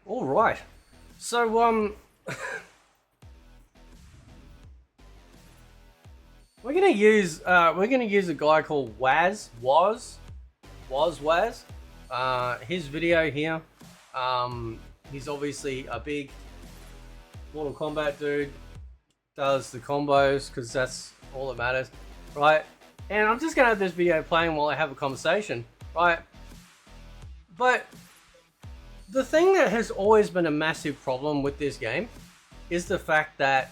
All right. So we're gonna use a guy called Waz. His video here. He's obviously a big Mortal Kombat dude. Does the combos because that's all that matters, right? And I'm just gonna have this video playing while I have a conversation, right? But the thing that has always been a massive problem with this game is the fact that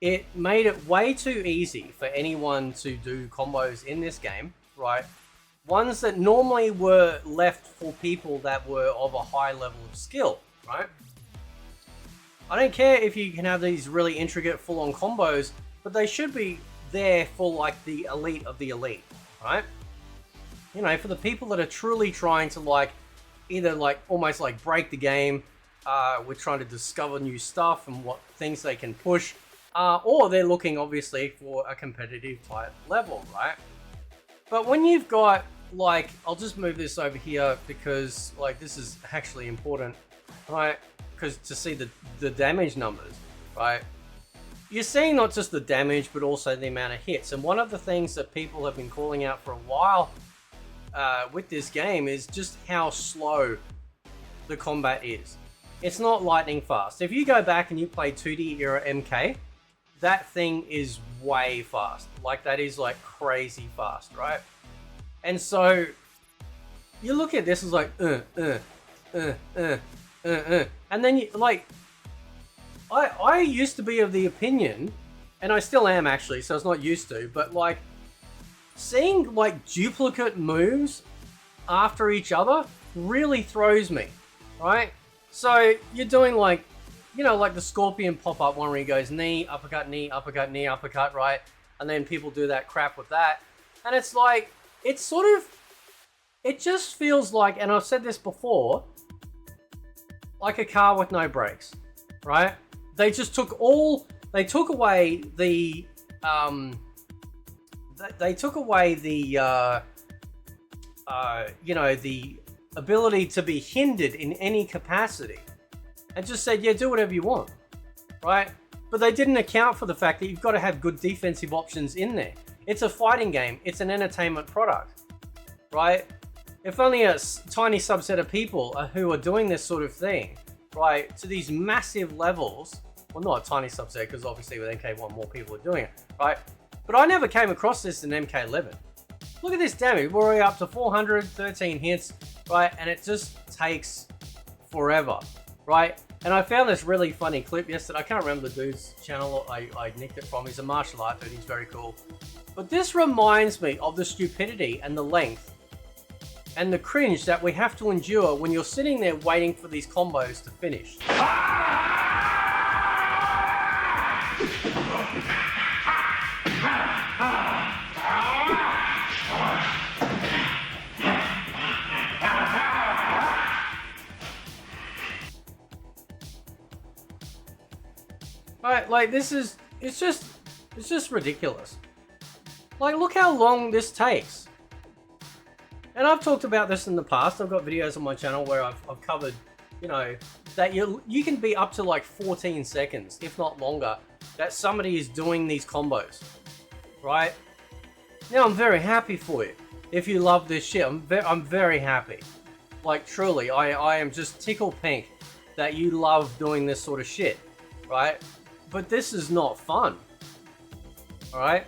it made it way too easy for anyone to do combos in this game, right? Ones that normally were left for people that were of a high level of skill, right? I don't care if you can have these really intricate full-on combos, but they should be there for like the elite of the elite, right? You know, for the people that are truly trying to like either like almost like break the game, we're trying to discover new stuff and what things they can push, or they're looking obviously for a competitive type level, right? But when you've got like, I'll just move this over here because like this is actually important, right? Because to see the damage numbers, right? You're seeing not just the damage, but also the amount of hits. And one of the things that people have been calling out for a while with this game is just how slow the combat is. It's not lightning fast. If you go back and you play 2D era MK, that thing is way fast. Like that is like crazy fast, right? And so you look at this as like and then you like I used to be of the opinion, and I still am actually, so it's not used to, but like seeing like duplicate moves after each other really throws me, right? So you're doing like, you know, like the Scorpion pop-up one where he goes knee, uppercut, knee, uppercut, right? And then people do that crap with that. And it's like, it's sort of, it just feels like, and I've said this before, like a car with no brakes, right? They just took away the, they took away the, you know, the ability to be hindered in any capacity and just said, yeah, do whatever you want, right? But they didn't account for the fact that you've got to have good defensive options in there. It's a fighting game. It's an entertainment product, right? If only a tiny subset of people who are doing this sort of thing, right, to these massive levels, well, not a tiny subset, because obviously with MK1 more people are doing it, right? But I never came across this in MK11. Look at this damage. We're already up to 413 hits, right? And it just takes forever, right? And I found this really funny clip yesterday. I can't remember the dude's channel I nicked it from. He's a martial art dude. He's very cool. But this reminds me of the stupidity and the length and the cringe that we have to endure when you're sitting there waiting for these combos to finish. Right, like this is, it's just ridiculous. Like, look how long this takes. And I've talked about this in the past. I've got videos on my channel where I've covered, you know, that you can be up to like 14 seconds, if not longer, that somebody is doing these combos, right? Now, I'm very happy for you. If you love this shit, I'm very happy. Like, truly, I am just tickle pink that you love doing this sort of shit, right? But this is not fun, all right?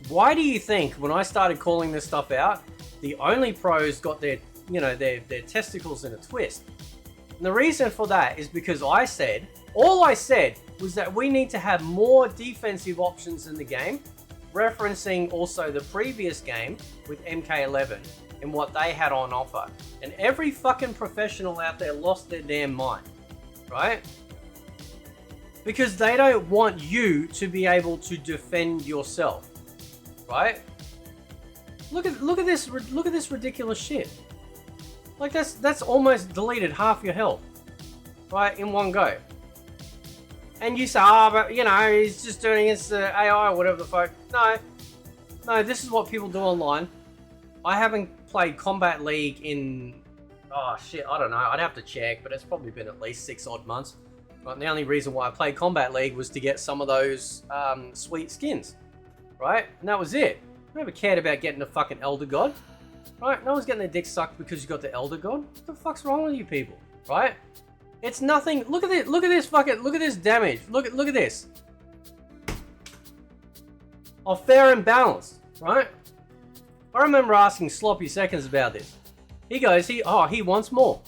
Why do you think when I started calling this stuff out, the only pros got their, you know, their testicles in a twist? And the reason for that is because all I said was that we need to have more defensive options in the game, referencing also the previous game with MK11 and what they had on offer. And every fucking professional out there lost their damn mind, right? Because they don't want you to be able to defend yourself, right? Look at this ridiculous shit. Like that's almost deleted half your health, right, in one go. And you say, oh, but you know, he's just doing his AI or whatever the fuck. No, this is what people do online. I haven't played Combat League in oh shit, I don't know. I'd have to check, but it's probably been at least 6 odd months. Right, and the only reason why I played Combat League was to get some of those sweet skins, right? And that was it. I never cared about getting the fucking Elder God, right? No one's getting their dick sucked because you got the Elder God. What the fuck's wrong with you people, right? It's nothing. Look at it. Look at this fucking. Look at this damage. Look at this. Oh, fair and balanced, right? I remember asking Sloppy Seconds about this. He goes, he wants more.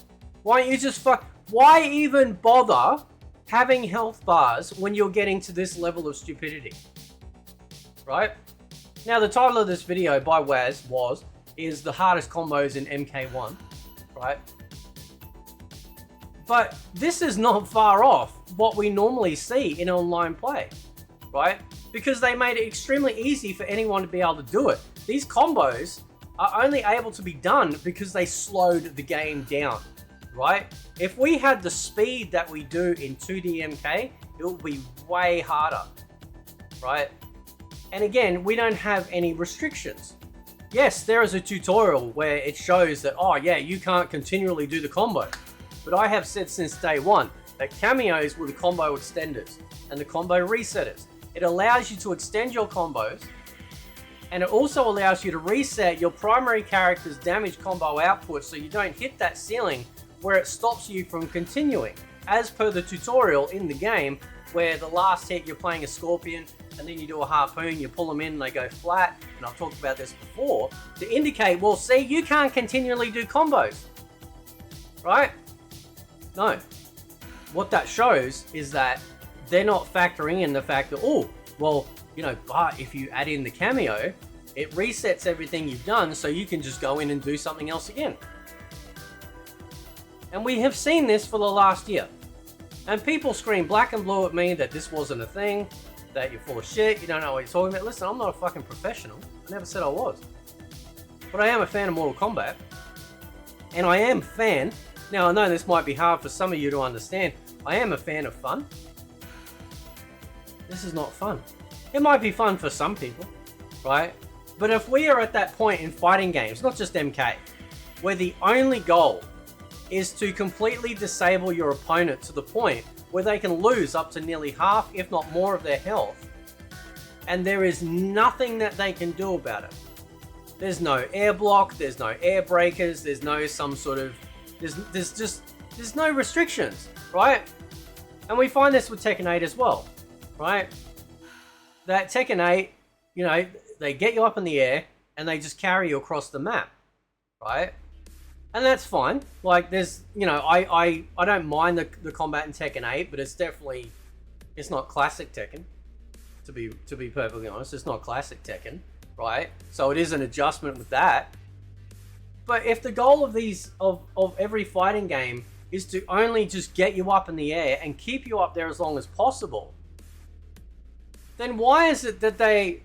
Why don't you just fuck? Why even bother having health bars when you're getting to this level of stupidity, right? Now, the title of this video by Waz is the hardest combos in MK1, right? But this is not far off what we normally see in online play, right? Because they made it extremely easy for anyone to be able to do it. These combos are only able to be done because they slowed the game down, right? If we had the speed that we do in 2D MK, it would be way harder, right? And again, we don't have any restrictions. Yes, there is a tutorial where it shows that, oh yeah, you can't continually do the combo. But I have said since day one that cameos were the combo extenders and the combo resetters. It allows you to extend your combos, and it also allows you to reset your primary character's damage combo output so you don't hit that ceiling where it stops you from continuing. As per the tutorial in the game, where the last hit you're playing a Scorpion and then you do a Harpoon, you pull them in and they go flat, and I've talked about this before, to indicate, well see, you can't continually do combos, right? No. What that shows is that they're not factoring in the fact that, oh, well, you know, but if you add in the cameo, it resets everything you've done so you can just go in and do something else again. And we have seen this for the last year. And people scream black and blue at me that this wasn't a thing, that you're full of shit, you don't know what you're talking about. Listen, I'm not a fucking professional. I never said I was. But I am a fan of Mortal Kombat. And I am a fan. Now, I know this might be hard for some of you to understand. I am a fan of fun. This is not fun. It might be fun for some people, right? But if we are at that point in fighting games, not just MK, where the only goal is to completely disable your opponent to the point where they can lose up to nearly half, if not more, of their health, and there is nothing that they can do about it. There's no air block, there's no air breakers, there's no some sort of... There's no restrictions, right? And we find this with Tekken 8 as well, right? That Tekken 8, you know, they get you up in the air and they just carry you across the map, right? And that's fine. Like, there's, you know, I don't mind the combat in Tekken 8, but it's definitely, it's not classic Tekken. To be perfectly honest, it's not classic Tekken, right? So it is an adjustment with that. But if the goal of these, of every fighting game is to only just get you up in the air and keep you up there as long as possible, then why is it that they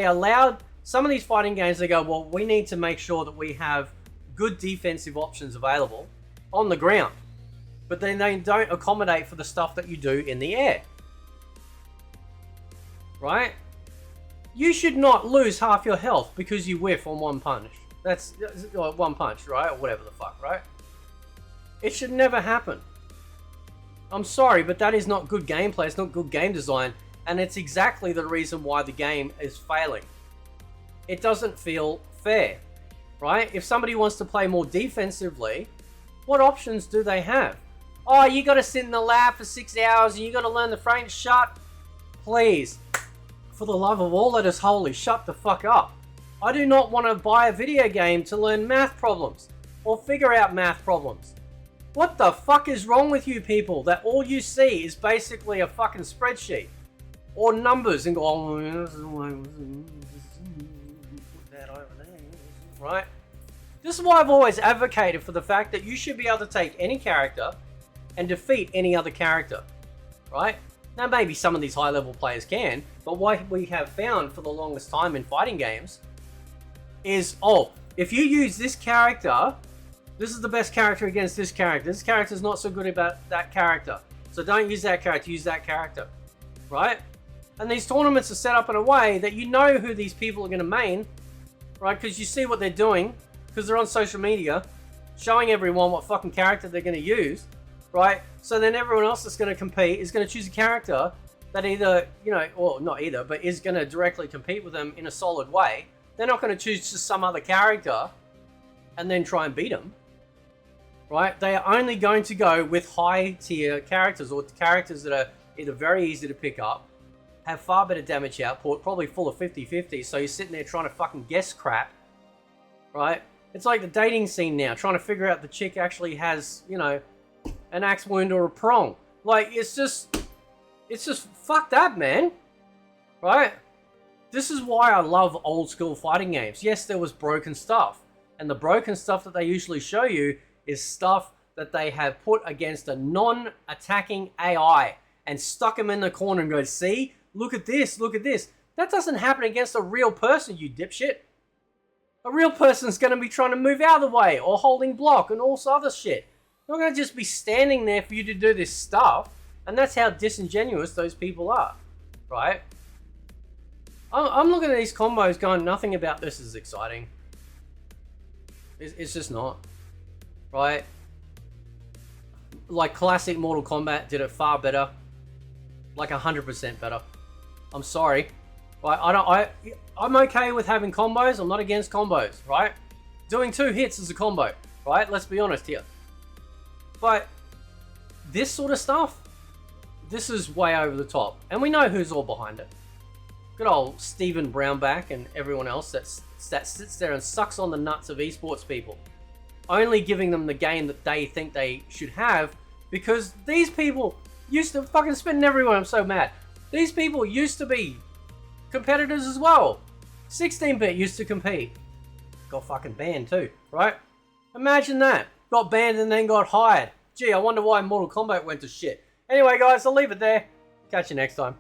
allowed some of these fighting games, they go, well, we need to make sure that we have good defensive options available on the ground, but then they don't accommodate for the stuff that you do in the air, right? You should not lose half your health because you whiff on one punch. That's one punch, right? Or whatever the fuck, right? It should never happen. I'm sorry, but that is not good gameplay. It's not good game design. And it's exactly the reason why the game is failing. It doesn't feel fair, right? If somebody wants to play more defensively, what options do they have? Oh, you got to sit in the lab for 6 hours and you got to learn the frame. Shut, please. For the love of all that is holy, shut the fuck up. I do not want to buy a video game to learn math problems or figure out math problems. What the fuck is wrong with you people that all you see is basically a fucking spreadsheet or numbers and go, oh, right? This is why I've always advocated for the fact that you should be able to take any character and defeat any other character, right? Now maybe some of these high level players can, but what we have found for the longest time in fighting games is, oh, if you use this character, this is the best character against this character. This character's not so good about that character. So don't use that character, use that character, right? And these tournaments are set up in a way that you know who these people are going to main, right? Because you see what they're doing, because they're on social media, showing everyone what fucking character they're going to use, right? So then everyone else that's going to compete is going to choose a character that either, you know, or not either, but is going to directly compete with them in a solid way. They're not going to choose just some other character and then try and beat them, right? They are only going to go with high tier characters, or characters that are either very easy to pick up, have far better damage output, probably full of 50-50, so you're sitting there trying to fucking guess crap, right? It's like the dating scene now, trying to figure out the chick actually has, you know, an axe wound or a prong. Like, it's just fucked up, man. Right? This is why I love old school fighting games. Yes, there was broken stuff. And the broken stuff that they usually show you is stuff that they have put against a non-attacking AI and stuck them in the corner and go, see? Look at this, look at this. That doesn't happen against a real person, you dipshit. A real person's going to be trying to move out of the way or holding block and all this other shit. They're not going to just be standing there for you to do this stuff. And that's how disingenuous those people are, right? I'm looking at these combos going, nothing about this is exciting. It's just not, right? Like classic Mortal Kombat did it far better. Like 100% better. I'm sorry. I'm okay with having combos. I'm not against combos, right? Doing 2 hits is a combo, right? Let's be honest here. But this sort of stuff, this is way over the top. And we know who's all behind it. Good old Stephen Brownback and everyone else that sits there and sucks on the nuts of esports people. Only giving them the game that they think they should have, because these people used to fucking spin everyone. I'm so mad. These people used to be competitors as well. 16-bit used to compete. Got fucking banned too, right? Imagine that. Got banned and then got hired. Gee, I wonder why Mortal Kombat went to shit. Anyway, guys, I'll leave it there. Catch you next time.